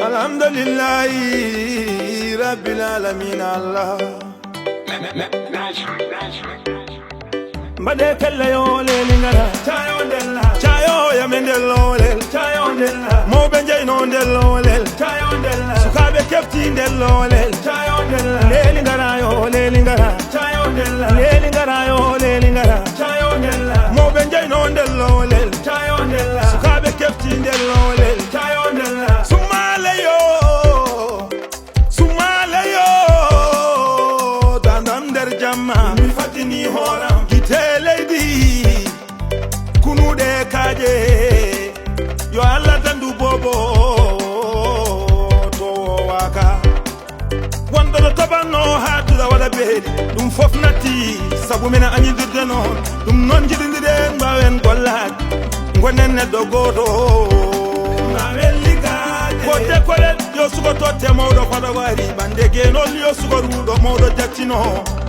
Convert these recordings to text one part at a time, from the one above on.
alhamdulillah rabbil alamin Allah mbade kala yo le lingara chayo della chayo ya mendelo le chayo della mo benje no delo le chayo della sukabe kefti delo le chayo della le lingara yo le lingara chayo della le lingara yo le lingara chayo della mo benje no delo le chayo della sukabe kefti delo le chayo della sumale yo dandam der jamma mi fatini horam lady kunude kaje yo alla tandu bobo to waka wanda do tabano hadu da wala beedi dum fofnati sabu mena anyi dirde non dum non jidinde mbawen gollat gonenne do godo mbawen ligade ko dekole yo sugo totte mawdo fada wari bande genol yo sugo rudo mawdo jattino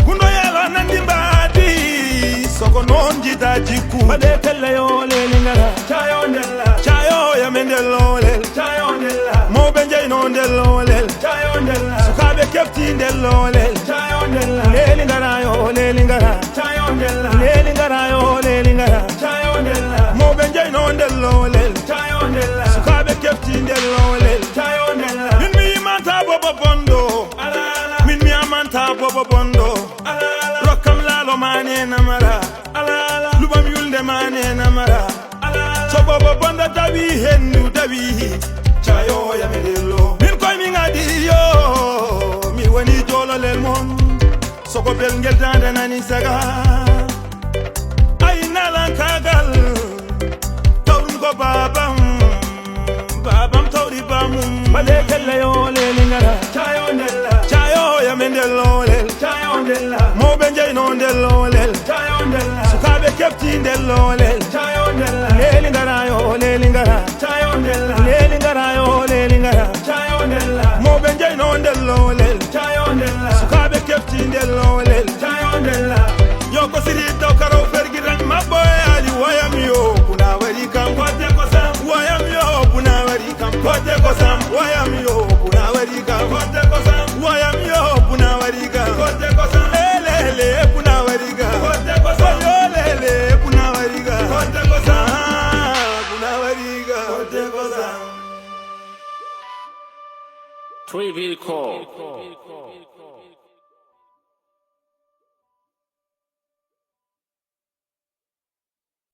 kundo yala nandi mbadi soko nonji dajiku bade kala yo le lingara chayo ndella chayo ya mendelo le chayo ndella mo benje no ndelo le chayo ndella sukabe kefti ndelo le chayo ndella le lingara yo le lingara chayo ndella le lingara yo le lingara chayo ndella mo benje no ndelo le chayo ndella sukabe kefti ndelo le chayo ndella min mi manta bobo bondo ala min mi amanta bobo bondo ala rokam lalo mane namara lubam yulde mane namara so bobo bonda dawi hendu dawi chayo ya medelo min koy mi ngadi yo mi woni jolo lel mon so ko bel ngel dande nani saga ay nalan kagal tawrun ko babam tawri bamum bade kala yo le lingara chayo ndella chayo ya medelo lel chayo ndella mo benje no ndelo lel chayo ndella sukabe kefti ndelo lel chayo ndella le lingara yo le lingara chayo ndella le lingara yo le lingara chayo ndella mo benje no ndelo lel chayo ndella sukabe kefti ndelo lel chayo ndella yo ko siri to karo fergiran maboy ali wayam yo kuna wari kam kote ko sam wayam yo kuna wari kam kote ko sam wayam yo kuna wari kam kote ko sam wayam yo kuna wari kam kote ko sam lele kuna wari kam kote ko sam yo lele kuna wari kam kote ko sam kuna wari kam kote ko sam 3 vehicle